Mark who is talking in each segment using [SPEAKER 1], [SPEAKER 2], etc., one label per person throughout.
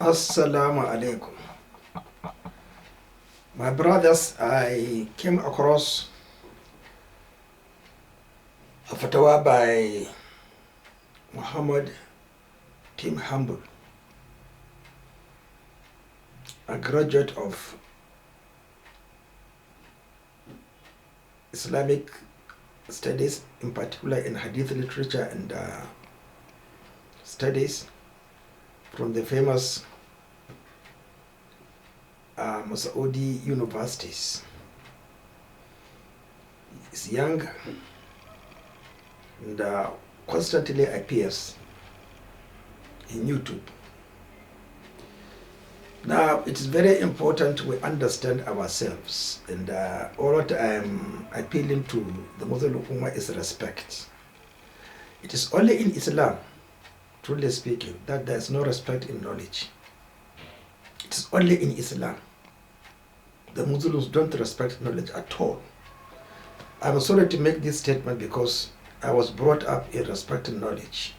[SPEAKER 1] Assalamu alaikum. My brothers, I came across a fatwa by Muhammad Tim Humble, a graduate of Islamic studies, in particular in Hadith literature and studies from the famous Saudi universities. He's young and constantly appears in YouTube. Now, it is very important we understand ourselves, and all what I am appealing to the Muslim Ummah is respect. It is only in Islam, truly speaking, that there is no respect in knowledge. It is only in Islam. The Muslims don't respect knowledge at all. I'm sorry to make this statement because I was brought up in respecting knowledge.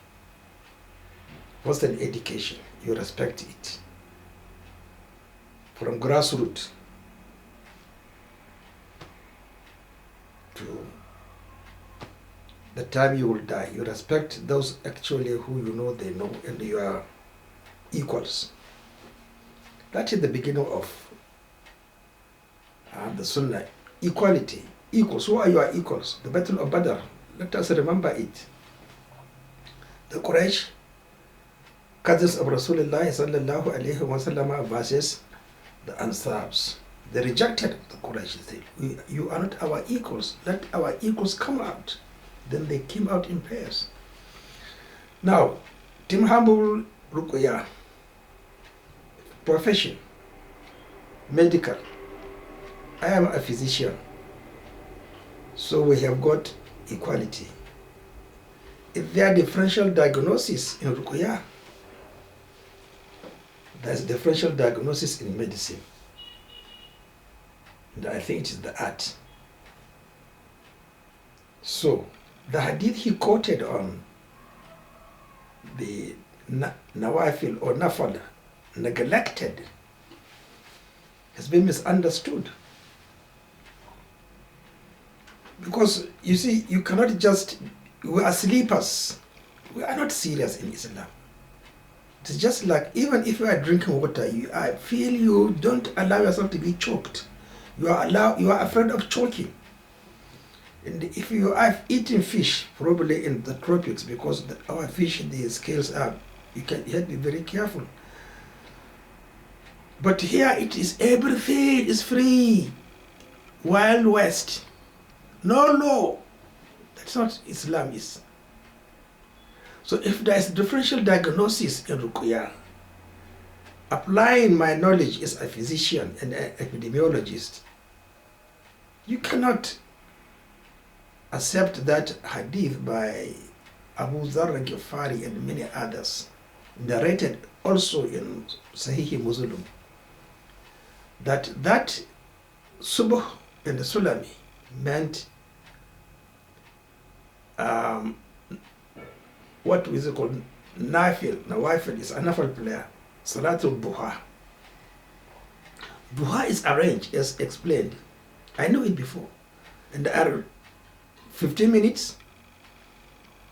[SPEAKER 1] First in education, you respect it. From grassroots to the time you will die, you respect those actually who you know they know, and you are equals. That is the beginning of the Sunnah. Equality. Equals. Who are your equals? The Battle of Badr. Let us remember it. The Quraysh, cousins of Rasulullah sallallahu alayhi wa sallam versus the Ansars. They rejected the Quraysh. They said, you are not our equals. Let our equals come out. Then they came out in pairs. Now, Tim Humble Ruqya, profession, medical. I am a physician. So we have got equality. If there are differential diagnosis in Ruqya, there's differential diagnosis in medicine. And I think it is the art. So, the hadith he quoted on the nawafil or nafal, neglected, has been misunderstood. Because, you see, you cannot just, we are sleepers. We are not serious in Islam. It's just like, even if you are drinking water, I feel you don't allow yourself to be choked. You are afraid of choking. And if you are eating fish, probably in the tropics, because our fish, the scales are, you have to be very careful. But here it is, everything is free. Wild West. No law. That's not Islam is. So if there is differential diagnosis in Ruqya, applying my knowledge as a physician and an epidemiologist, you cannot accept that hadith by Abu Dharr al-Ghifari and many others, narrated also in Sahih Muslim, that Subh and Sulami meant what is it called? Nawafil is a Nafl player. Salatul Dhuha. Dhuha is arranged as explained. I knew it before. And there are 15 minutes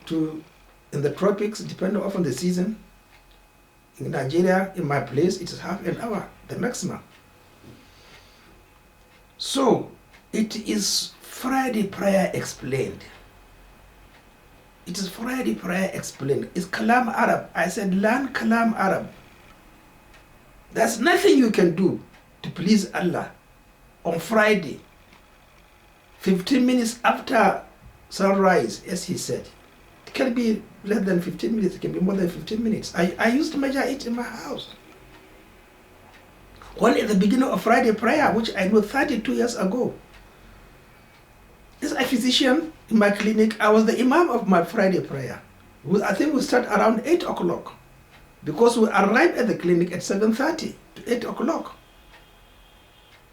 [SPEAKER 1] to, in the tropics, depending on the season. In Nigeria, in my place, it is half an hour, the maximum. So, it is Friday prayer explained. It is Friday prayer explained. It's Kalam Arab. I said, learn Kalam Arab. There's nothing you can do to please Allah on Friday, 15 minutes after sunrise, as he said. It can be less than 15 minutes. It can be more than 15 minutes. I used to measure it in my house. Well, at the beginning of Friday prayer, which I know 32 years ago, as a physician in my clinic, I was the imam of my Friday prayer. I think we start around 8 o'clock because we arrive at the clinic at 7:30 to 8 o'clock.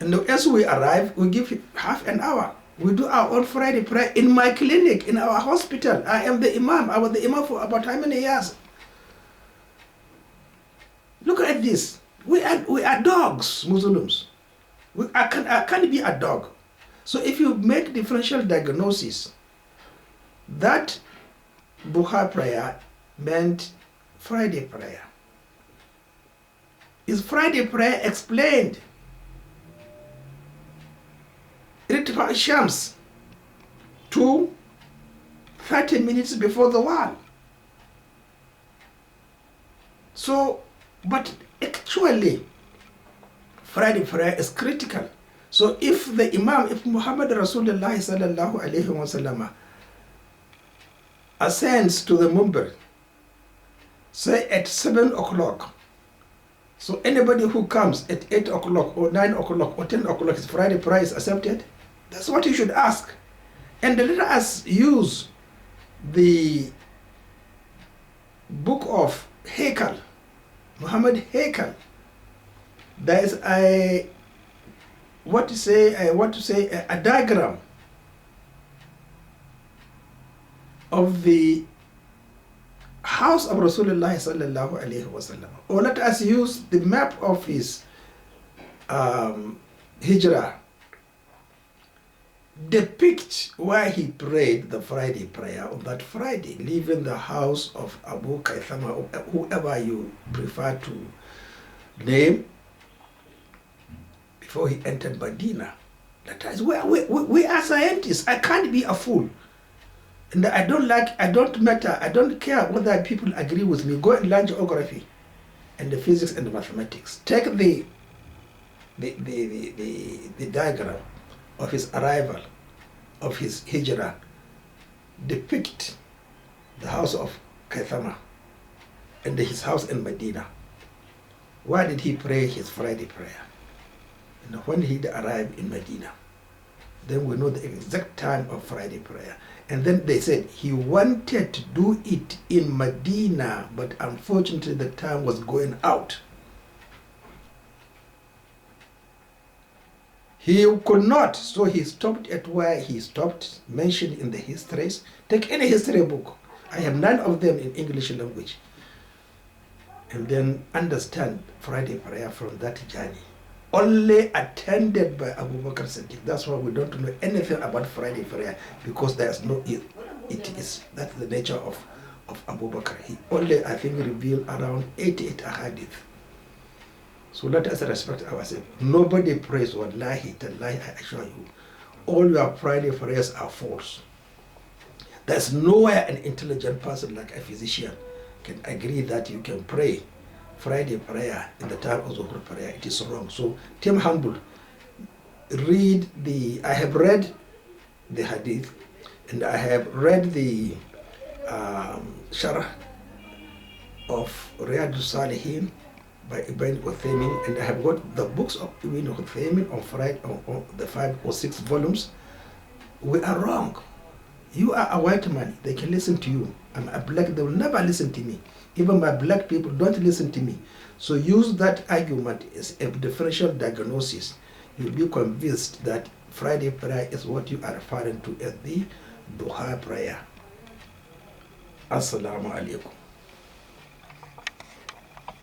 [SPEAKER 1] And as we arrive, we give half an hour. We do our own Friday prayer in my clinic, in our hospital. I am the imam. I was the imam for about how many years? Look at this. We are dogs, Muslims. I can't be a dog. So if you make differential diagnosis, that Dhuha prayer meant Friday prayer. Is Friday prayer explained? Irtifa Shams, 30 minutes before the one. So, but actually, Friday prayer is critical. So if the Imam, if Muhammad Rasulullah sallallahu alayhi wa sallam ascends to the Mumbar, say at 7 o'clock, so anybody who comes at 8 o'clock or 9 o'clock or 10 o'clock, is Friday prayer is accepted? That's what you should ask. And let us use the book of Haykal, Muhammad Haykal. There is a a diagram of the house of Rasulullah sallallahu alaihi wasallam. Or let us use the map of his hijrah. Depict where he prayed the Friday prayer on that Friday, leaving the house of Abu Kaithama, or whoever you prefer to name, before he entered Medina. That is where we are scientists. I can't be a fool. And I don't care whether people agree with me. Go and learn geography and the physics and the mathematics. Take the diagram of his arrival, of his hijrah. Depict the house of Kaithama and his house in Medina. Why did he pray his Friday prayer? And when he arrived in Medina, then we know the exact time of Friday prayer. And then they said he wanted to do it in Medina, but unfortunately the time was going out. He could not, so he stopped at where he stopped, mentioned in the histories. Take any history book. I have 9 of them in English language. And then understand Friday prayer from that journey. Only attended by Abu Bakr Siddiq. That's why we don't know anything about Friday prayer, because there's no, that's the nature of Abu Bakr. He only, I think, revealed around 88 Ahadith. So let us respect ourselves. Nobody prays, wallahi, tallahi, I assure you. All your Friday prayers are false. There's nowhere an intelligent person like a physician can agree that you can pray Friday prayer in the time of Zuhur prayer. It is wrong. So, Tim Humble, I have read the Hadith, and I have read the Sharh of Riyadh Salihin by Ibn Uthaymin, and I have got the books of Ibn Uthaymin on Friday, on the 5 or 6 volumes. We are wrong. You are a white man, they can listen to you. I'm a black, they will never listen to me. Even my black people don't listen to me. So use that argument as a differential diagnosis. You'll be convinced that Friday prayer is what you are referring to as the Dhuha prayer. Assalamu alaikum.